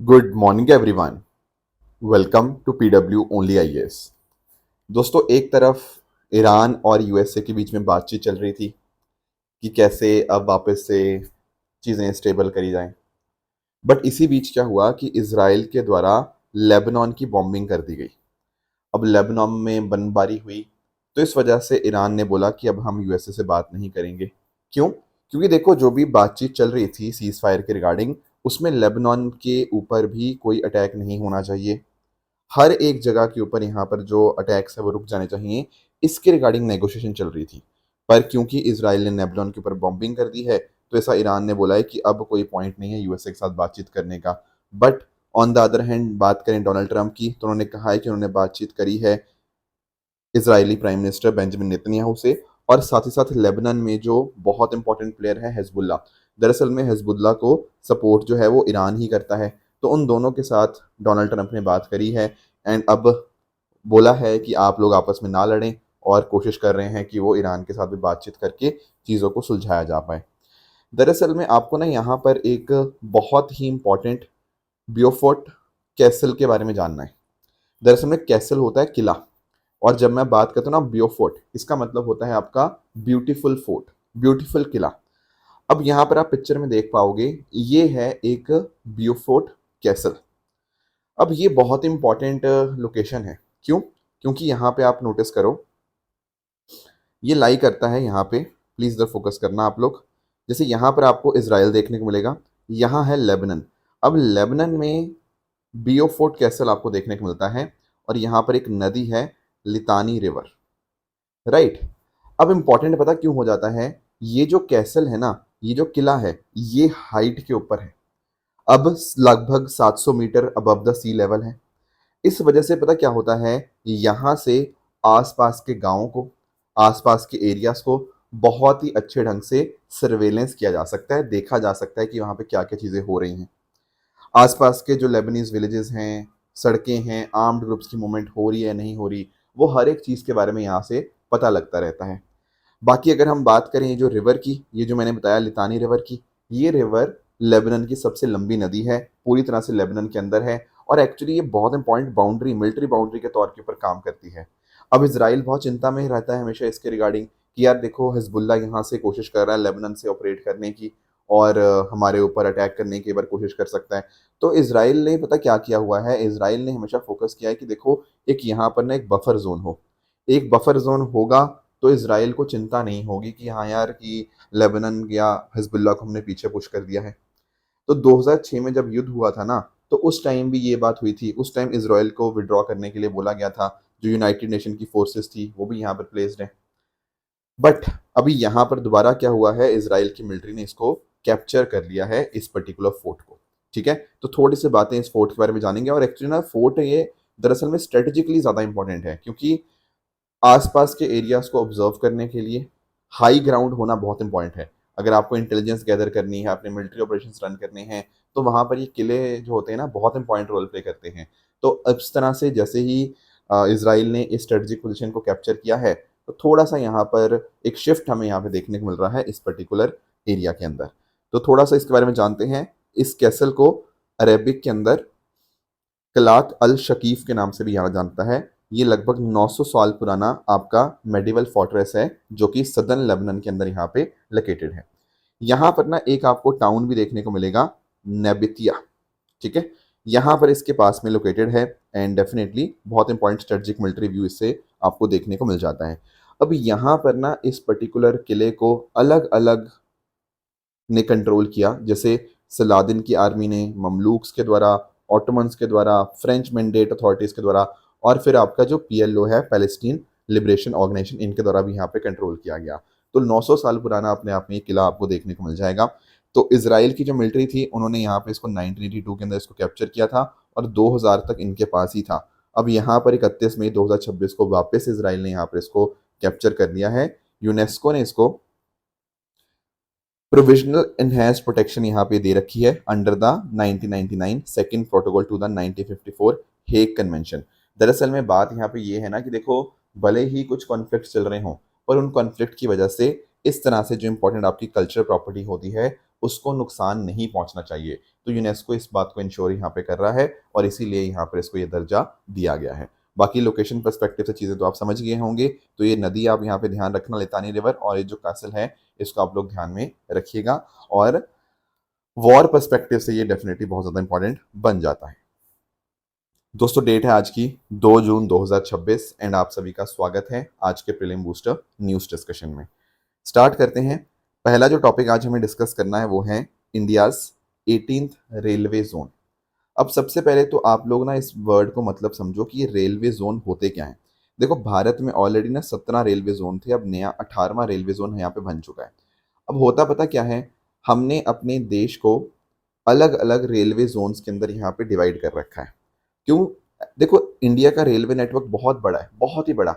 Good morning everyone. Welcome to PW only IAS. दोस्तों, एक तरफ ईरान और यूएसए के बीच में बातचीत चल रही थी कि कैसे अब वापस से चीज़ें स्टेबल करी जाएं। बट इसी बीच क्या हुआ कि इसराइल के द्वारा लेबनान की बॉम्बिंग कर दी गई। अब लेबनान में बमबारी हुई, तो इस वजह से ईरान ने बोला कि अब हम यूएसए से बात नहीं करेंगे। क्यों? क्योंकि देखो, जो भी बातचीत चल रही थी सीज फायर के रिगार्डिंग, उसमें लेबनान के ऊपर भी कोई अटैक नहीं होना चाहिए। हर एक जगह के ऊपर यहाँ पर जो अटैक्स है वो रुक जाने चाहिए। इसके रिगार्डिंग नेगोशिएशन चल रही थी। पर क्योंकि इसराइल ने लेबनान के ऊपर बॉम्बिंग कर दी है, तो ऐसा ईरान ने बोला है कि अब कोई पॉइंट नहीं है यूएसए के साथ बातचीत करने का। But on the other hand बात करें डोनाल्ड ट्रंप की, तो उन्होंने कहा है कि उन्होंने बातचीत करी है Israeli prime minister Benjamin Netanyahu से, और साथ ही साथ लेबनान में जो बहुत इंपॉर्टेंट प्लेयर है हिजबुल्ला। दरअसल में हिजबुल्ला को सपोर्ट जो है वो ईरान ही करता है। तो उन दोनों के साथ डोनाल्ड ट्रंप ने बात करी है। एंड अब बोला है कि आप लोग आपस में ना लड़ें, और कोशिश कर रहे हैं कि वो ईरान के साथ भी बातचीत करके चीज़ों को सुलझाया जा पाए। दरअसल में आपको ना यहाँ पर एक बहुत ही इंपॉर्टेंट बियोफोर्ट कैसल के बारे में जानना है। दरअसल में कैसल होता है किला, और जब मैं बात करता हूँ ना बियोफोर्ट, इसका मतलब होता है आपका ब्यूटीफुल फोर्ट, ब्यूटीफुल किला। अब यहाँ पर आप पिक्चर में देख पाओगे, ये है एक बियोफोर्ट कैसल। अब ये बहुत इंपॉर्टेंट लोकेशन है। क्यों? क्योंकि यहाँ पे आप नोटिस करो, ये लाई करता है यहाँ पे। प्लीज इधर फोकस करना आप लोग। जैसे यहाँ पर आपको इसराइल देखने को मिलेगा, यहाँ है लेबनन। अब लेबनन में बियोफोर्ट कैसल आपको देखने को मिलता है, और यहाँ पर एक नदी है, लितानी रिवर। राइट। अब इंपॉर्टेंट पता क्यों हो जाता है? ये जो कैसल है ना, ये जो किला है, ये हाइट के ऊपर है। अब लगभग 700 metre above the sea level है। इस वजह से पता क्या होता है, यहाँ से आसपास के गांवों को, आसपास के एरियाज को बहुत ही अच्छे ढंग से सर्वेलेंस किया जा सकता है, देखा जा सकता है कि वहाँ पे क्या क्या चीज़ें हो रही हैं। आसपास के जो लेबनीज विलेजेस हैं, सड़कें हैं, आर्म्ड ग्रुप्स की मूवमेंट हो रही है नहीं हो रही, वो हर एक चीज़ के बारे में यहाँ से पता लगता रहता है। बाकी अगर हम बात करें जो रिवर की, ये जो मैंने बताया लितानी रिवर की, ये रिवर लेबनान की सबसे लंबी नदी है, पूरी तरह से लेबनान के अंदर है। और एक्चुअली ये बहुत इंपॉर्टेंट बाउंड्री, मिलिट्री बाउंड्री के तौर के ऊपर काम करती है। अब इसराइल बहुत चिंता में रहता है हमेशा इसके रिगार्डिंग कि यार देखो, हिजबुल्ला यहाँ से कोशिश कर रहा है लेबनान से ऑपरेट करने की, और हमारे ऊपर अटैक करने की बार कोशिश कर सकता है। तो इसराइल ने पता क्या किया हुआ है, इसराइल ने हमेशा फोकस किया है कि देखो, एक यहाँ पर ना एक बफर जोन हो। एक बफर जोन होगा तो इसराइल को चिंता नहीं होगी कि हाँ यार, कि लेबनान या हिजबुल्लाह को हमने पीछे पुश कर दिया है। तो 2006 में जब युद्ध हुआ था ना, तो उस टाइम भी ये बात हुई थी। उस टाइम इसराइल को विड्रॉ करने के लिए बोला गया था। जो यूनाइटेड नेशन की फोर्सेस थी वो भी यहाँ पर प्लेस्ड है। बट अभी यहाँ पर दोबारा क्या हुआ है, इसराइल की मिलिट्री ने इसको कैप्चर कर लिया है, इस पर्टिकुलर फोर्ट को। ठीक है, तो थोड़ी सी बातें इस फोर्ट के बारे में जानेंगे। और एक्चुअली ना फोर्ट ये दरअसल में स्ट्रेटेजिकली ज़्यादा इंपॉर्टेंट है, क्योंकि आसपास के एरियाज को ऑब्जर्व करने के लिए हाई ग्राउंड होना बहुत इंपॉर्टेंट है। अगर आपको इंटेलिजेंस गैदर करनी है, अपने मिलिट्री ऑपरेशंस रन करने हैं, तो वहाँ पर ये किले जो होते हैं ना, बहुत इंपॉर्टेंट रोल प्ले करते हैं। तो इस तरह से जैसे ही इसराइल ने इस स्ट्रेटजिक पोजीशन को कैप्चर किया है, तो थोड़ा सा यहाँ पर एक शिफ्ट हमें यहाँ पे देखने को मिल रहा है इस पर्टिकुलर एरिया के अंदर। तो थोड़ा सा इसके बारे में जानते हैं। इस कैसल को अरेबिक के अंदर कलात अल शकीफ के नाम से भी जाना जाता है। ये लगभग 900 साल पुराना आपका मेडिवल फोर्ट्रेस है, जो कि सदर्न लेबनान के अंदर यहाँ पे लोकेटेड है। यहाँ पर ना एक आपको टाउन भी देखने को मिलेगा, नेबितिया। ठीक है, यहाँ पर इसके पास में लोकेटेड है। एंड डेफिनेटली बहुत इंपॉर्टेंट स्ट्रेटजिक मिलिट्री व्यू इससे आपको देखने को मिल जाता है। अब यहाँ पर ना इस पर्टिकुलर किले को अलग अलग ने कंट्रोल किया। जैसे सलादिन की आर्मी ने, ममलूक्स के द्वारा, ऑटोमन्स के द्वारा, फ्रेंच मैंडेट अथॉरिटीज़ के द्वारा, और फिर आपका जो पीएलओ है, पैलेस्टीन लिबरेशन ऑर्गेनाइजेशन, इनके द्वारा भी यहाँ पे कंट्रोल किया गया। तो 900 साल पुराना अपने आप में ये किला आपको देखने को मिल जाएगा। तो इसराइल की जो मिलिट्री थी, उन्होंने यहाँ पे इसको 1982 के अंदर इसको कैप्चर किया था, और 2000 तक इनके पास ही था। अब यहाँ पर 31 मई 2026 को वापस इसराइल ने यहाँ पर इसको कैप्चर कर लिया है। यूनेस्को ने इसको प्रोविजनल एनहेंस्ड प्रोटेक्शन यहाँ पे दे रखी है under the 1999 second protocol to the 1954 Hague convention. दरअसल में बात यहाँ पे ये है ना कि देखो, भले ही कुछ कॉन्फ्लिक्ट चल रहे हों, पर उन कॉन्फ्लिक्ट की वजह से इस तरह से जो इंपॉर्टेंट आपकी कल्चरल प्रॉपर्टी होती है, उसको नुकसान नहीं पहुंचना चाहिए। तो यूनेस्को इस बात को इंश्योर यहाँ पे कर रहा है और इसीलिए यहाँ पर इसको ये दर्जा दिया गया है। बाकी लोकेशन पर्सपेक्टिव से चीज़ें तो आप समझ गए होंगे। तो ये नदी आप यहाँ पे ध्यान रखना, लेतानी रिवर, और ये जो कैसल है इसको आप लोग ध्यान में रखिएगा। और वॉर पर्सपेक्टिव से ये डेफिनेटली बहुत ज़्यादा इंपॉर्टेंट बन जाता है। दोस्तों डेट है आज की 2 जून 2026 एंड आप सभी का स्वागत है आज के प्रीलिम बूस्टर न्यूज़ डिस्कशन में। स्टार्ट करते हैं। पहला जो टॉपिक आज हमें डिस्कस करना है वो है इंडियाज 18th रेलवे जोन। अब सबसे पहले तो आप लोग ना इस वर्ड को मतलब समझो कि ये रेलवे जोन होते क्या हैं। देखो भारत में ऑलरेडी ना 17 रेलवे जोन थे, अब नया 18वां रेलवे जोन यहाँ पे बन चुका है। अब होता पता क्या है, हमने अपने देश को अलग अलग रेलवे जोन्स के अंदर यहाँ पे डिवाइड कर रखा है। क्यों? देखो इंडिया का रेलवे नेटवर्क बहुत बड़ा है, बहुत ही बड़ा।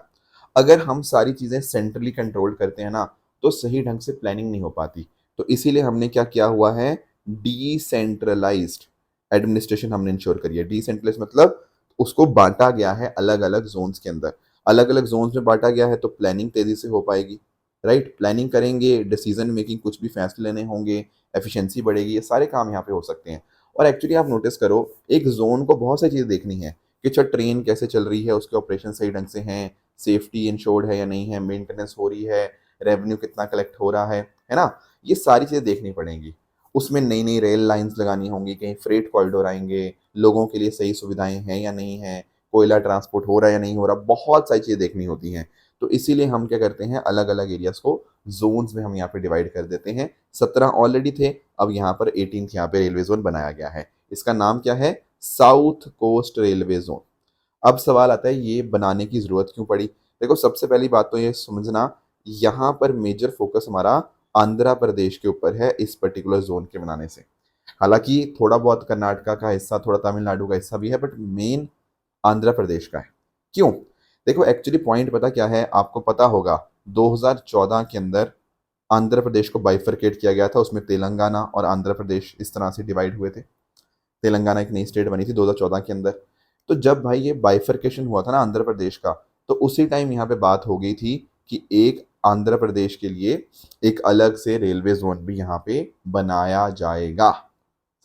अगर हम सारी चीज़ें सेंट्रली कंट्रोल करते हैं ना तो सही ढंग से प्लानिंग नहीं हो पाती। तो इसीलिए हमने क्या किया हुआ है, डिसेंट्रलाइज्ड एडमिनिस्ट्रेशन हमने इंश्योर करी है। डिसेंट्रलाइज मतलब उसको बांटा गया है अलग अलग जोन्स के अंदर। अलग अलग जोन्स में बांटा गया है तो प्लानिंग तेजी से हो पाएगी। राइट, प्लानिंग करेंगे, डिसीजन मेकिंग, कुछ भी फैसले लेने होंगे, एफिशिएंसी बढ़ेगी, ये सारे काम यहाँ पे हो सकते हैं। और एक्चुअली आप नोटिस करो, एक जोन को बहुत सारी चीज़ें देखनी है कि अच्छा ट्रेन कैसे चल रही है, उसके ऑपरेशन सही ढंग से हैं, सेफ्टी इंश्योर्ड है या नहीं है, मेंटेनेंस हो रही है, रेवेन्यू कितना कलेक्ट हो रहा है ना। ये सारी चीज़ें देखनी पड़ेंगी। उसमें नई नई रेल लाइंस लगानी होंगी, कहीं फ्रेट कॉरिडोर आएंगे, लोगों के लिए सही सुविधाएं हैं या नहीं है, कोयला ट्रांसपोर्ट हो रहा है या नहीं हो रहा, बहुत सारी चीज़ें देखनी होती हैं। तो इसीलिए हम क्या करते हैं, अलग अलग एरियाज को जोन्स में हम यहाँ पे डिवाइड कर देते हैं। 17 ऑलरेडी थे, अब यहाँ पर 18th यहाँ पे रेलवे जोन बनाया गया है। इसका नाम क्या है, साउथ कोस्ट रेलवे जोन। अब सवाल आता है ये बनाने की जरूरत क्यों पड़ी। देखो सबसे पहली बात तो ये समझना, यहाँ पर मेजर फोकस हमारा आंध्र प्रदेश के ऊपर है इस पर्टिकुलर जोन के बनाने से। हालांकि थोड़ा बहुत कर्नाटका का हिस्सा, थोड़ा तमिलनाडु का हिस्सा भी है, बट मेन आंध्र प्रदेश का है। क्यों? देखो एक्चुअली पॉइंट पता क्या है, आपको पता होगा 2014 के अंदर आंध्र प्रदेश को बाइफरकेट किया गया था, उसमें तेलंगाना और आंध्र प्रदेश इस तरह से डिवाइड हुए थे। तेलंगाना एक नई स्टेट बनी थी 2014 के अंदर। तो जब भाई ये बाइफरकेशन हुआ था ना आंध्र प्रदेश का, तो उसी टाइम यहाँ पे बात हो गई थी कि एक आंध्र प्रदेश के लिए एक अलग से रेलवे जोन भी यहाँ पे बनाया जाएगा।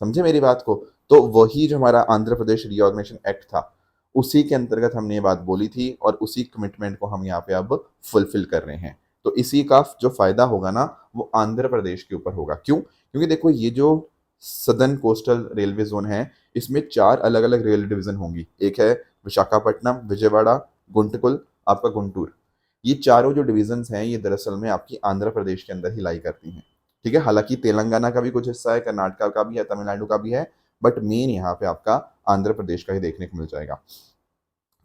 समझे मेरी बात को? तो वही जो हमारा आंध्र प्रदेश रीऑर्गेनाइजेशन एक्ट था, उसी के अंतर्गत हमने ये बात बोली थी और उसी कमिटमेंट को हम यहाँ पे अब फुलफिल कर रहे हैं। तो इसी का जो फायदा होगा ना वो आंध्र प्रदेश के ऊपर होगा। क्यों? क्योंकि देखो ये जो सदर्न कोस्टल रेलवे जोन है, इसमें 4 अलग अलग रेल डिवीजन होंगी। एक है विशाखापट्टनम, विजयवाड़ा, गुंटकुल, आपका गुंटूर। ये चारों जो डिवीजन्स हैं ये दरअसल में आपकी आंध्र प्रदेश के अंदर ही लाई करती हैं। ठीक है, हालांकि तेलंगाना का भी कुछ हिस्सा है, कर्नाटका का भी है, तमिलनाडु का भी है, बट मेन यहाँ पे आपका आंध्र प्रदेश का ही देखने को मिल जाएगा।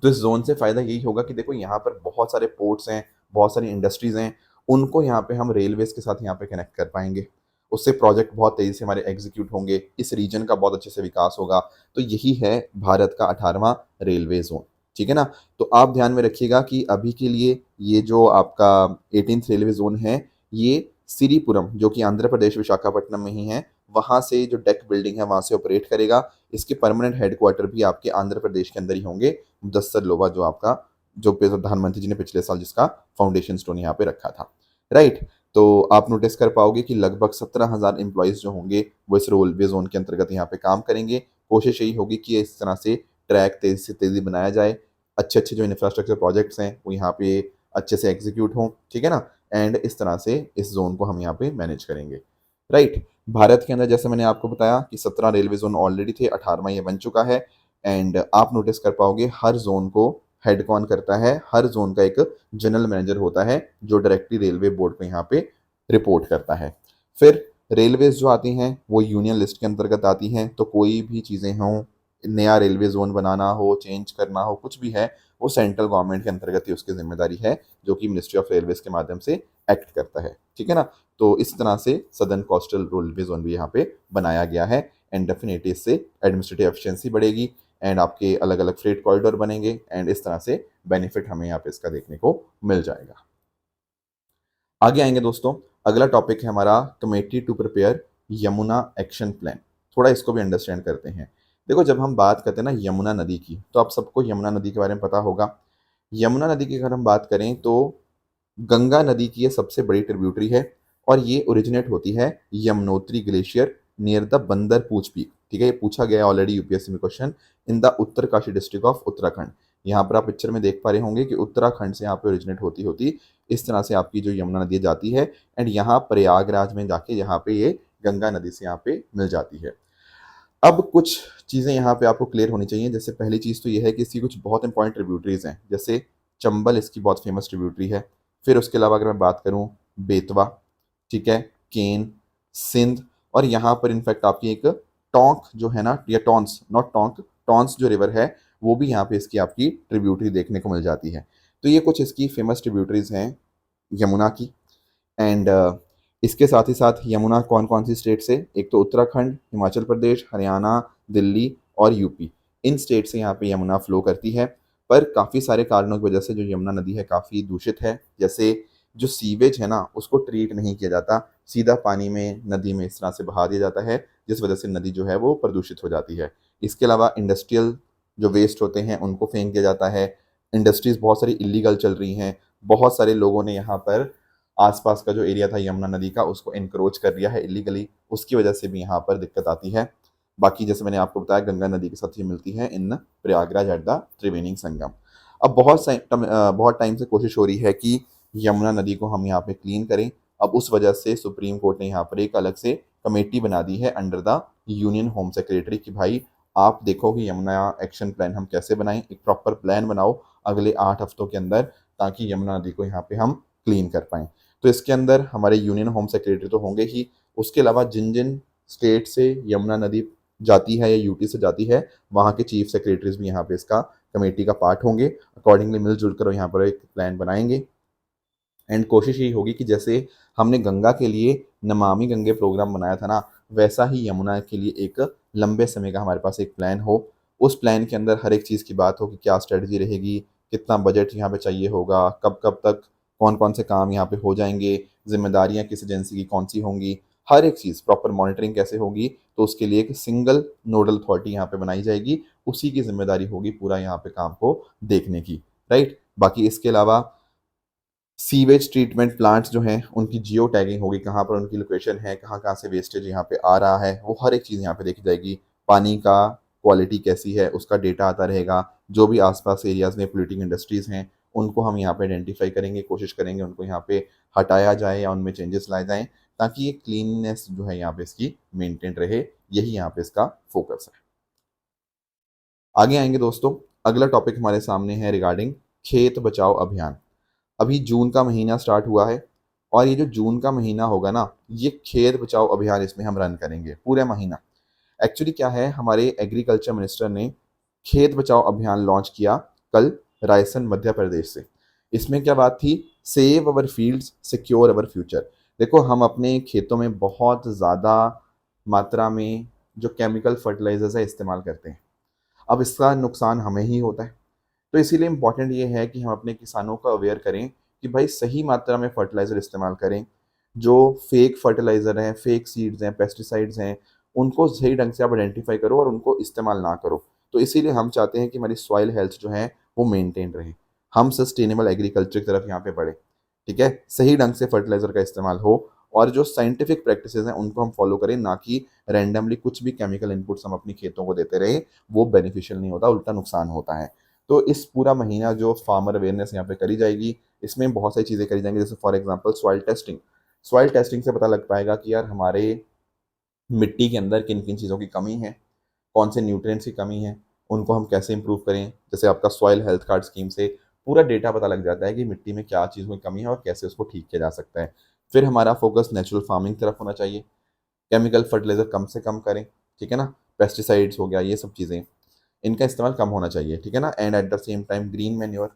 तो इस जोन से फायदा यही होगा कि देखो यहाँ पर बहुत सारे पोर्ट्स हैं, बहुत सारी इंडस्ट्रीज हैं, उनको यहाँ पे हम रेलवेज के साथ यहाँ पे कनेक्ट कर पाएंगे। उससे प्रोजेक्ट बहुत तेजी से हमारे एग्जीक्यूट होंगे, इस रीजन का बहुत अच्छे से विकास होगा। तो यही है भारत का 18वां रेलवे जोन। ठीक है ना। तो आप ध्यान में रखिएगा कि अभी के लिए ये जो आपका 18th रेलवे जोन है, ये सिरीपुरम जो कि आंध्र प्रदेश विशाखापट्टनम में ही है, वहाँ से जो डेक बिल्डिंग है वहाँ से ऑपरेट करेगा। इसके परमानेंट हेडक्वार्टर भी आपके आंध्र प्रदेश के अंदर ही होंगे। मुदस्सर लोबा जो आपका, जो प्रधानमंत्री जी ने पिछले साल जिसका फाउंडेशन स्टोन यहाँ पे रखा था। राइट। तो आप नोटिस कर पाओगे कि लगभग 17,000 एम्प्लॉयज़ जो होंगे वो इस रेलवे जोन के अंतर्गत यहाँ पे काम करेंगे। कोशिश यही होगी कि इस तरह से ट्रैक तेजी से तेजी बनाया जाए, अच्छे अच्छे जो इंफ्रास्ट्रक्चर प्रोजेक्ट्स हैं वो यहाँ पे अच्छे से एग्जीक्यूट हों। ठीक है ना। एंड इस तरह से इस जोन को हम यहाँ पे मैनेज करेंगे। राइट। भारत के अंदर जैसे मैंने आपको बताया कि 17 रेलवे जोन ऑलरेडी थे, 18वां ये बन चुका है। एंड आप नोटिस कर पाओगे हर जोन को हेड कौन करता है, हर जोन का एक जनरल मैनेजर होता है जो डायरेक्टली रेलवे बोर्ड पे यहाँ पे रिपोर्ट करता है। फिर रेलवेज जो आती हैं वो यूनियन लिस्ट के अंतर्गत आती हैं। तो कोई भी चीज़ें हों, नया रेलवे जोन बनाना हो, चेंज करना हो, कुछ भी है, वो सेंट्रल गवर्नमेंट के अंतर्गत ही उसकी जिम्मेदारी है, जो कि मिनिस्ट्री ऑफ रेलवेज के माध्यम से एक्ट करता है। ठीक है ना। तो इस तरह से सदर्न कोस्टल रेलवे जोन भी यहाँ पे बनाया गया है। एंड डेफिनेटली इससे एडमिनिस्ट्रेटिव एफिशिएंसी बढ़ेगी एंड आपके अलग अलग फ्रेट कॉरिडोर बनेंगे एंड इस तरह से बेनिफिट हमें यहाँ पे इसका देखने को मिल जाएगा। आगे आएंगे दोस्तों, अगला टॉपिक है हमारा committee to prepare Yamuna action plan. थोड़ा इसको भी अंडरस्टैंड करते हैं। देखो जब हम बात करते हैं ना यमुना नदी की, तो आप सबको यमुना नदी के बारे में पता होगा। यमुना नदी की अगर हम बात करें तो गंगा नदी की ये सबसे बड़ी ट्रिब्यूटरी है। और ये ओरिजिनेट होती है Yamunotri glacier near the Bandarpunch peak. ठीक है, ये पूछा गया ऑलरेडी यूपीएससी में question, in the Uttarkashi district of Uttarakhand. यहाँ पर आप पिक्चर में देख पा रहे होंगे कि उत्तराखंड से यहाँ पे ओरिजिनेट होती होती इस तरह से आपकी जो यमुना नदी जाती है, एंड यहाँ प्रयागराज में जाके यहाँ पे ये गंगा नदी से यहाँ पे मिल जाती है। अब कुछ चीज़ें यहाँ पे आपको क्लियर होनी चाहिए। जैसे पहली चीज़ तो ये है कि इसकी कुछ बहुत इंपॉर्टेंट ट्रिब्यूटरीज हैं, जैसे चंबल इसकी बहुत फेमस ट्रिब्यूटरी है। फिर उसके अलावा अगर मैं बात करूँ, बेतवा, ठीक है, केन, सिंध, और यहाँ पर इनफैक्ट आपकी एक टोंक जो है ना, या टॉन्स, नॉट टोंक, टॉन्स जो रिवर है वो भी यहाँ पे इसकी आपकी ट्रिब्यूटरी देखने को मिल जाती है। तो ये कुछ इसकी फेमस ट्रिब्यूटरीज हैं यमुना की। एंड इसके साथ ही साथ यमुना कौन कौन सी स्टेट से, एक तो उत्तराखंड, हिमाचल प्रदेश, हरियाणा, दिल्ली और यूपी, इन स्टेट से यहाँ पे यमुना फ्लो करती है। पर काफ़ी सारे कारणों की वजह से जो यमुना नदी है काफ़ी दूषित है। जैसे जो सीवेज है ना उसको ट्रीट नहीं किया जाता, सीधा पानी में नदी में इस तरह से बहा दिया जाता है, जिस वजह से नदी जो है वो प्रदूषित हो जाती है। इसके अलावा इंडस्ट्रियल जो वेस्ट होते हैं उनको फेंक दिया जाता है। इंडस्ट्रीज़ बहुत सारी इलीगल चल रही हैं, बहुत सारे लोगों ने यहाँ पर आसपास का जो एरिया था यमुना नदी का उसको इंक्रोच कर दिया है इलीगली, उसकी वजह से भी यहाँ पर दिक्कत आती है। बाकी जैसे मैंने आपको बताया गंगा नदी के साथ ये मिलती है इन प्रयागराज एट द त्रिवेणी संगम। अब बहुत टाइम से कोशिश हो रही है कि यमुना नदी को हम यहाँ पे क्लीन करें। अब उस वजह से सुप्रीम कोर्ट ने यहाँ पर एक अलग से कमेटी बना दी है under the union home secretary कि भाई आप देखो कि यमुना एक्शन प्लान हम कैसे बनाएं, एक प्रॉपर प्लान बनाओ अगले 8 हफ्तों के अंदर, ताकि यमुना नदी को यहाँ पे हम क्लीन कर पाएं। तो इसके अंदर हमारे यूनियन होम सेक्रेटरी तो होंगे ही, उसके अलावा जिन जिन स्टेट से यमुना नदी जाती है या यूटी से जाती है वहाँ के चीफ सेक्रेटरीज भी यहाँ पे इसका कमेटी का पार्ट होंगे। अकॉर्डिंगली मिलजुल कर यहाँ पर एक प्लान बनाएंगे। एंड कोशिश यही होगी कि जैसे हमने गंगा के लिए नमामि गंगे प्रोग्राम बनाया था ना, वैसा ही यमुना के लिए एक लंबे समय का हमारे पास एक प्लान हो। उस प्लान के अंदर हर एक चीज़ की बात हो कि क्या स्ट्रेटजी रहेगी, कितना बजट यहाँ पे चाहिए होगा, कब कब तक कौन कौन से काम यहाँ पे हो जाएंगे, जिम्मेदारियाँ किस एजेंसी की कौन सी होंगी, हर एक चीज़ प्रॉपर मॉनिटरिंग कैसे होगी। तो उसके लिए एक सिंगल नोडल अथॉरिटी यहाँ पे बनाई जाएगी, उसी की जिम्मेदारी होगी पूरा यहाँ पे काम को देखने की, राइट। बाकी इसके अलावा सीवेज ट्रीटमेंट प्लांट्स जो हैं उनकी जियो टैगिंग होगी, कहाँ पर उनकी लोकेशन है, कहाँ कहाँ से वेस्टेज यहाँ पे आ रहा है, वो हर एक चीज़ यहाँ पे देखी जाएगी। पानी का क्वालिटी कैसी है उसका डेटा आता रहेगा। जो भी आसपास एरियाज़ में पोल्यूटिंग इंडस्ट्रीज़ हैं उनको हम यहाँ पे आइडेंटिफाई करेंगे, कोशिश करेंगे उनको यहाँ पे हटाया जाए या उनमें चेंजेस लाए जाएँ, ताकि ये क्लीननेस जो है यहाँ पे इसकी मेंटेन रहे। यही यहाँ पे इसका फोकस है। आगे आएंगे दोस्तों, अगला टॉपिक हमारे सामने है रिगार्डिंग खेत बचाओ अभियान। अभी जून का महीना स्टार्ट हुआ है और ये जो जून का महीना होगा ना, ये खेत बचाओ अभियान इसमें हम रन करेंगे पूरे महीना। एक्चुअली क्या है, हमारे एग्रीकल्चर मिनिस्टर ने खेत बचाओ अभियान लॉन्च किया कल रायसन मध्य प्रदेश से। इसमें क्या बात थी, save our fields secure our future. देखो हम अपने खेतों में बहुत ज़्यादा मात्रा में जो केमिकल फर्टिलाइजर्स है इस्तेमाल करते हैं, अब इसका नुकसान हमें ही होता है। तो इसीलिए इम्पॉर्टेंट ये है कि हम अपने किसानों को अवेयर करें कि भाई सही मात्रा में फर्टिलाइज़र इस्तेमाल करें। जो फेक फर्टिलाइज़र हैं, फेक सीड्स हैं, पेस्टिसाइड्स हैं, उनको सही ढंग से आप आइडेंटिफाई करो और उनको इस्तेमाल ना करो। तो इसीलिए हम चाहते हैं कि हमारी सॉइल हेल्थ जो है वो मेंटेन रहे, हम सस्टेनेबल एग्रीकल्चर की तरफ यहाँ पे बढ़े। ठीक है, सही ढंग से फर्टिलाइज़र का इस्तेमाल हो और जो साइंटिफिक प्रैक्टिसेस हैं उनको हम फॉलो करें, ना कि रैंडमली कुछ भी केमिकल इनपुट्स हम अपनी खेतों को देते रहे। वो बेनिफिशियल नहीं होता, उल्टा नुकसान होता है। तो इस पूरा महीना जो फार्मर अवेयरनेस यहाँ पे करी जाएगी, इसमें बहुत सारी चीज़ें करी जाएंगी। जैसे for example soil testing. Soil testing से पता लग पाएगा कि यार हमारे मिट्टी के अंदर किन किन चीज़ों की कमी है, कौन से न्यूट्रिएंट्स की कमी है, उनको हम कैसे इंप्रूव करें। जैसे आपका सॉइल हेल्थ कार्ड स्कीम से पूरा डेटा पता लग जाता है कि मिट्टी में क्या चीज़ों की कमी है और कैसे उसको ठीक किया जा सकता है। फिर हमारा फोकस नेचुरल फार्मिंग की तरफ होना चाहिए, केमिकल फर्टिलाइज़र कम से कम करें, ठीक है ना, पेस्टिसाइड्स हो गया, ये सब चीज़ें इनका इस्तेमाल कम होना चाहिए, ठीक है ना। And at the same time green manure,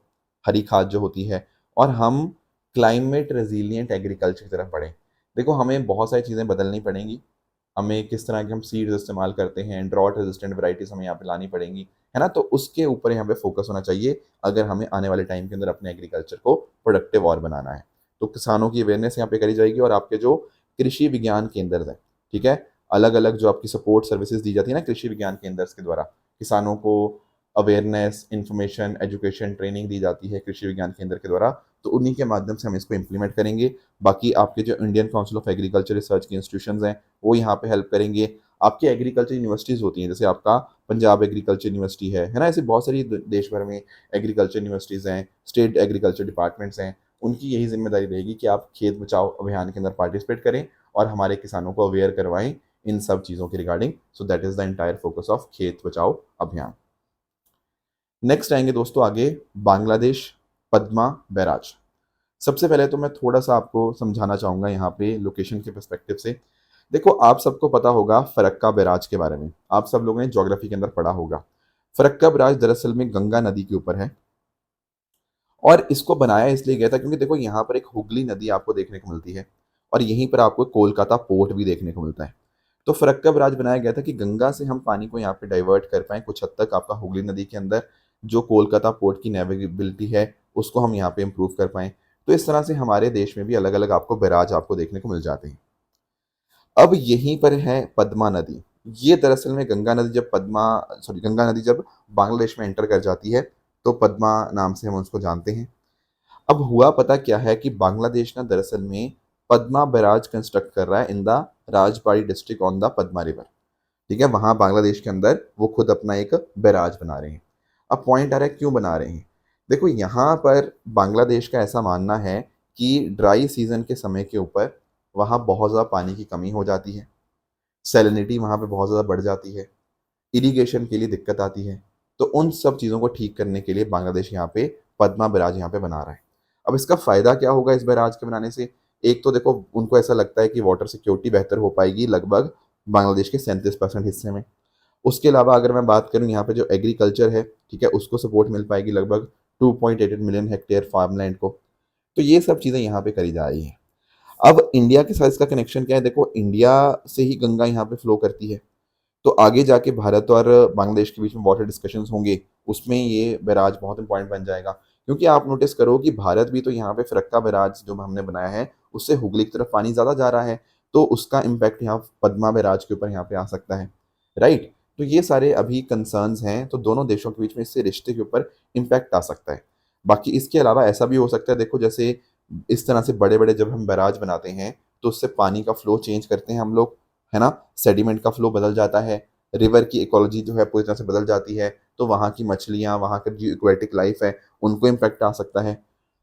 हरी खाद जो होती है, और हम क्लाइमेट रेजिलिएंट एग्रीकल्चर की तरफ बढ़ें। देखो हमें बहुत सारी चीज़ें बदलनी पड़ेंगी, हमें किस तरह के हम सीड्स इस्तेमाल करते हैं, ड्रॉट रेजिस्टेंट वैरायटीज़ हमें यहाँ पे लानी पड़ेंगी, है ना। तो उसके ऊपर यहाँ पे फोकस होना चाहिए अगर हमें आने वाले टाइम के अंदर अपने एग्रीकल्चर को प्रोडक्टिव और बनाना है। तो किसानों की अवेयरनेस यहाँ पे करी जाएगी और आपके जो कृषि विज्ञान केंद्र हैं, ठीक है, अलग अलग जो आपकी सपोर्ट सर्विसेज दी जाती है ना कृषि विज्ञान केंद्र के द्वारा, किसानों को अवेयरनेस, इंफॉर्मेशन, एजुकेशन, ट्रेनिंग दी जाती है कृषि विज्ञान केंद्र के द्वारा, तो उन्हीं के माध्यम से हम इसको इम्प्लीमेंट करेंगे। बाकी आपके जो Indian council of agriculture research के इंस्टीट्यूशंस हैं वो यहाँ पे हेल्प करेंगे। आपकी एग्रीकल्चर यूनिवर्सिटीज़ होती हैं, जैसे आपका पंजाब एग्रीकल्चर यूनिवर्सिटी है ना, ऐसे बहुत सारी देश भर में एग्रीकल्चर यूनिवर्सिटीज़ हैं, स्टेट एग्रीकल्चर डिपार्टमेंट्स हैं। उनकी यही जिम्मेदारी रहेगी कि आप खेत बचाओ अभियान के अंदर पार्टिसिपेट करें और हमारे किसानों को अवेयर करवाएं इन सब चीज़ों के regarding. So that is the entire focus of खेत बचाओ अभियान। नेक्स्ट आएंगे दोस्तों आगे बांग्लादेश पद्मा बैराज। सबसे पहले तो मैं थोड़ा सा आपको समझाना चाहूँगा यहाँ पे लोकेशन के पर्सपेक्टिव से। देखो, आप सबको पता होगा फरक्का बैराज के बारे में, आप सब लोगों ने ज्योग्राफी के अंदर पढ़ा होगा। फरक्का बैराज दरअसल में गंगा नदी के ऊपर है और इसको बनाया इसलिए गया था क्योंकि देखो यहाँ पर एक हुगली नदी आपको देखने को मिलती है और यहीं पर आपको कोलकाता पोर्ट भी देखने को मिलता है। तो फरक्का बैराज बनाया गया था कि गंगा से हम पानी को यहाँ पे डाइवर्ट कर पाएँ कुछ हद तक, आपका हुगली नदी के अंदर जो कोलकाता पोर्ट की नेविगेबिलिटी है उसको हम यहाँ पे इम्प्रूव कर पाएँ। तो इस तरह से हमारे देश में भी अलग अलग आपको बैराज आपको देखने को मिल जाते हैं। अब यहीं पर है पद्मा नदी। ये दरअसल में गंगा नदी जब बांग्लादेश में एंटर कर जाती है तो पद्मा नाम से हम उसको जानते हैं। अब हुआ पता क्या है कि बांग्लादेश ना दरअसल में पद्मा बैराज कंस्ट्रक्ट कर रहा है in the Rajbari district on the Padma river. ठीक है, वहां बांग्लादेश के अंदर वो खुद अपना एक बैराज बना रहे हैं। अब पॉइंट आ रहा है क्यों बना रहे हैं। देखो, यहाँ पर बांग्लादेश का ऐसा मानना है कि ड्राई सीजन के समय के ऊपर वहाँ बहुत ज़्यादा पानी की कमी हो जाती है, सैलिनिटी वहाँ पे बहुत ज़्यादा बढ़ जाती है, इरिगेशन के लिए दिक्कत आती है। तो उन सब चीज़ों को ठीक करने के लिए बांग्लादेश यहाँ पे पद्मा बैराज यहाँ पे बना रहा है। अब इसका फ़ायदा क्या होगा इस बैराज के बनाने से। एक तो देखो, उनको ऐसा लगता है कि वाटर सिक्योरिटी बेहतर हो पाएगी लगभग बांग्लादेश के 37% हिस्से में। उसके अलावा अगर मैं बात करूँ यहाँ पे जो एग्रीकल्चर है, ठीक है, उसको सपोर्ट मिल पाएगी लगभग 2.88 मिलियन हेक्टेयर फार्मलैंड को। तो ये सब चीज़ें यहाँ पे करी जा रही हैं। अब इंडिया के साथ इसका कनेक्शन क्या है। देखो, इंडिया से ही गंगा यहाँ पे फ्लो करती है, तो आगे जाके भारत और बांग्लादेश के बीच में वाटर डिस्कशंस होंगे, उसमें ये बैराज बहुत इंपॉर्टेंट बन जाएगा। क्योंकि आप नोटिस करो कि भारत भी तो यहाँ पे फरक्का बैराज जो हमने बनाया है उससे हुगली की तरफ पानी ज़्यादा जा रहा है, तो उसका इम्पैक्ट यहाँ पद्मा बैराज के ऊपर यहाँ पे आ सकता है, राइट। तो ये सारे अभी कंसर्न्स हैं, तो दोनों देशों के बीच में इससे रिश्ते के ऊपर इम्पैक्ट आ सकता है। बाकी इसके अलावा ऐसा भी हो सकता है, देखो जैसे इस तरह से बड़े बड़े जब हम बैराज बनाते हैं तो उससे पानी का फ्लो चेंज करते हैं हम लोग, है ना, सेडिमेंट का फ्लो बदल जाता है, रिवर की इकोलॉजी जो है पूरी तरह से बदल जाती है, तो वहाँ की मछलियाँ, वहाँ की जो एक्वेटिक लाइफ है उनको इम्पैक्ट आ सकता है,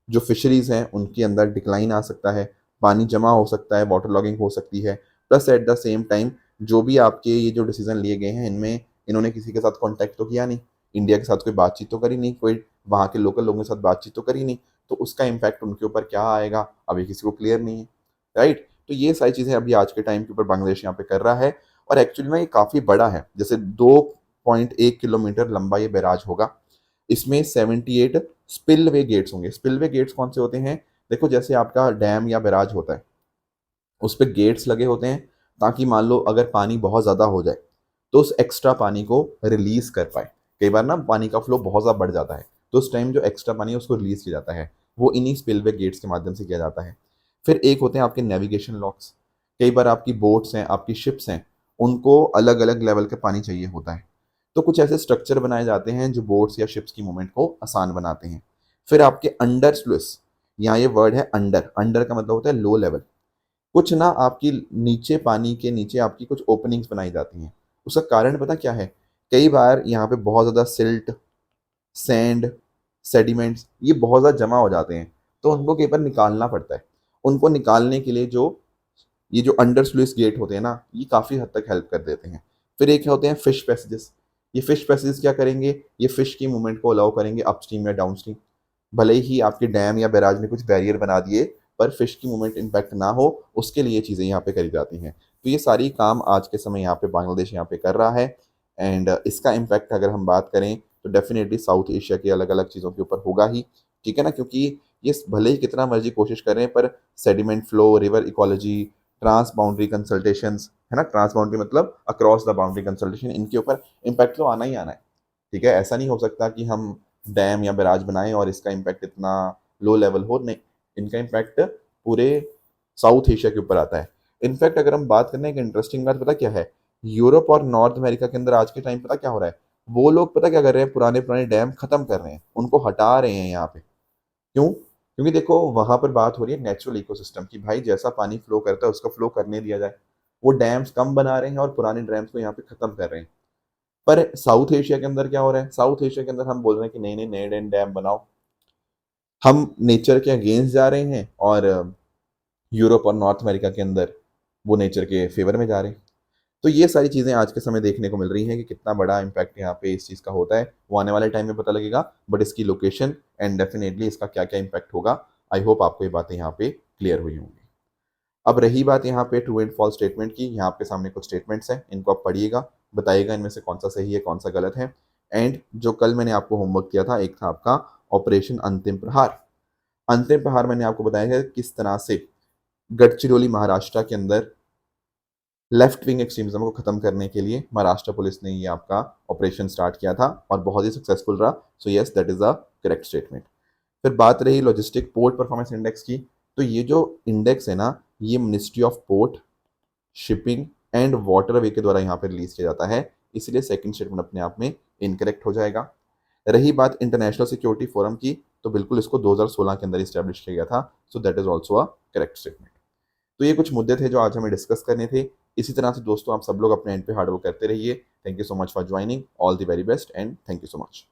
जो फिशरीज़ हैं उनके अंदर डिक्लाइन आ सकता है, पानी जमा हो सकता है, वाटर लॉगिंग हो सकती है। Plus eight the same time जो भी आपके ये जो डिसीजन लिए गए हैं इनमें इन्होंने किसी के साथ कॉन्टैक्ट तो किया नहीं, इंडिया के साथ कोई बातचीत तो करी नहीं, कोई वहाँ के लोकल लोगों के साथ बातचीत तो करी नहीं, तो उसका इम्पैक्ट उनके ऊपर क्या आएगा अभी किसी को क्लियर नहीं है, राइट। तो ये सारी चीज़ें अभी आज के टाइम के ऊपर बांग्लादेश यहाँ पे कर रहा है और एक्चुअली ना ये काफ़ी बड़ा है, जैसे 2.1 किलोमीटर लंबा ये बैराज होगा। इसमें 78 स्पिलवे गेट्स होंगे। स्पिलवे गेट्स कौन से होते हैं। देखो, जैसे आपका डैम या बैराज होता है उस पे गेट्स लगे होते हैं ताकि मान लो अगर पानी बहुत ज़्यादा हो जाए तो उस एक्स्ट्रा पानी को रिलीज कर पाए। कई बार ना पानी का फ्लो बहुत ज़्यादा बढ़ जाता है तो उस टाइम जो एक्स्ट्रा पानी है उसको रिलीज किया जाता है, वो इन्हीं स्पिलवे गेट्स के माध्यम से किया जाता है। फिर एक होते हैं आपके नेविगेशन लॉक्स। कई बार आपकी बोट्स हैं, आपकी शिप्स हैं, उनको अलग अलग लेवल का पानी चाहिए होता है, तो कुछ ऐसे स्ट्रक्चर बनाए जाते हैं जो बोट्स या शिप्स की मूवमेंट को आसान बनाते हैं। फिर आपके अंडर स्लुइस, यहाँ ये वर्ड है अंडर, अंडर का मतलब होता है लो लेवल। कुछ ना आपकी नीचे पानी के नीचे आपकी कुछ ओपनिंग्स बनाई जाती हैं। उसका कारण पता क्या है। कई बार यहाँ पे बहुत ज़्यादा सिल्ट, सैंड, सेडिमेंट्स ये बहुत ज़्यादा जमा हो जाते हैं, तो उनको कई बार निकालना पड़ता है। उनको निकालने के लिए जो ये जो अंडर स्लुइस गेट होते हैं ना, ये काफ़ी हद तक हेल्प कर देते हैं। फिर एक होते हैं फिश पैसेजेस। ये फिश पैसेजेस क्या करेंगे, ये फिश की मूवमेंट को अलाउ करेंगे अपस्ट्रीम या डाउनस्ट्रीम। भले ही आपके डैम या बैराज में कुछ बैरियर बना दिए पर फिश की मूवमेंट इम्पैक्ट ना हो, उसके लिए चीज़ें यहाँ पे करी जाती हैं। तो ये सारी काम आज के समय यहाँ पे बांग्लादेश यहाँ पे कर रहा है। एंड इसका इम्पैक्ट अगर हम बात करें तो डेफिनेटली साउथ एशिया की अलग अलग चीज़ों के ऊपर होगा ही, ठीक है ना, क्योंकि ये भले ही कितना मर्जी कोशिश करें पर sediment flow, river ecology, trans boundary consultations, है ना, ट्रांस बाउंड्री मतलब अक्रॉस द बाउंड्री कंसल्टेशन, इनके ऊपर इम्पैक्ट तो आना ही आना है। ठीक है, ऐसा नहीं हो सकता कि हम डैम या बैराज बनाएं और इसका इम्पैक्ट इतना लो लेवल हो, नहीं, इनका इम्पैक्ट पूरे साउथ एशिया के ऊपर आता है। इनफैक्ट अगर हम बात करें, एक इंटरेस्टिंग बात पता क्या है, यूरोप और नॉर्थ अमेरिका के अंदर आज के टाइम पता क्या हो रहा है, वो लोग पता क्या कर रहे हैं, पुराने पुराने डैम खत्म कर रहे हैं, उनको हटा रहे हैं यहाँ पे। क्यों? क्योंकि देखो वहां पर बात हो रही है नेचुरल इकोसिस्टम की, भाई जैसा पानी फ्लो करता है उसका फ्लो करने दिया जाए। वो डैम्स कम बना रहे हैं और पुराने डैम्स को यहाँ पे खत्म कर रहे हैं। पर साउथ एशिया के अंदर क्या हो रहा है, साउथ एशिया के अंदर हम बोल रहे हैं कि नहीं नहीं नए नए डैम बनाओ। हम नेचर के अगेंस्ट जा रहे हैं और यूरोप और नॉर्थ अमेरिका के अंदर वो नेचर के फेवर में जा रहे हैं। तो ये सारी चीज़ें आज के समय देखने को मिल रही हैं कि कितना बड़ा इम्पैक्ट यहाँ पे इस चीज़ का होता है, वो आने वाले टाइम में पता लगेगा। बट इसकी लोकेशन एंड डेफिनेटली इसका क्या क्या इम्पैक्ट होगा, आई होप आपको ये बातें यहाँ पे क्लियर हुई होंगी। अब रही बात यहाँ पे ट्रू एंड फॉल्स स्टेटमेंट की, यहाँ आपके सामने कुछ स्टेटमेंट्स हैं, इनको आप पढ़िएगा, बताइएगा इनमें से कौन सा सही है कौन सा गलत है। एंड जो कल मैंने आपको होमवर्क दिया था, एक था आपका ऑपरेशन अंतिम प्रहार। अंतिम प्रहार मैंने आपको बताया है किस तरह से गढ़चिरौली महाराष्ट्र के अंदर लेफ्ट विंग एक्सट्रीमिज्म को खत्म करने के लिए महाराष्ट्र पुलिस ने ये आपका ऑपरेशन स्टार्ट किया था और बहुत ही सक्सेसफुल रहा। So yes that is a correct statement. फिर बात रही लॉजिस्टिक पोर्ट परफॉर्मेंस इंडेक्स की, तो ये जो इंडेक्स है ना, ये ministry of port shipping and waterway के द्वारा यहाँ पर रिलीज किया जाता है, इसलिए सेकंड स्टेटमेंट अपने आप में इनकरेक्ट हो जाएगा। रही बात इंटरनेशनल सिक्योरिटी फोरम की, तो बिल्कुल इसको 2016 के अंदर इस्टेब्लिश किया गया था, so that is also a correct statement. तो ये कुछ मुद्दे थे जो आज हमें डिस्कस करने थे। इसी तरह से दोस्तों आप सब लोग अपने एंड पे हार्ड वर्क करते रहिए। Thank you so much for joining, all the very best and thank you so much.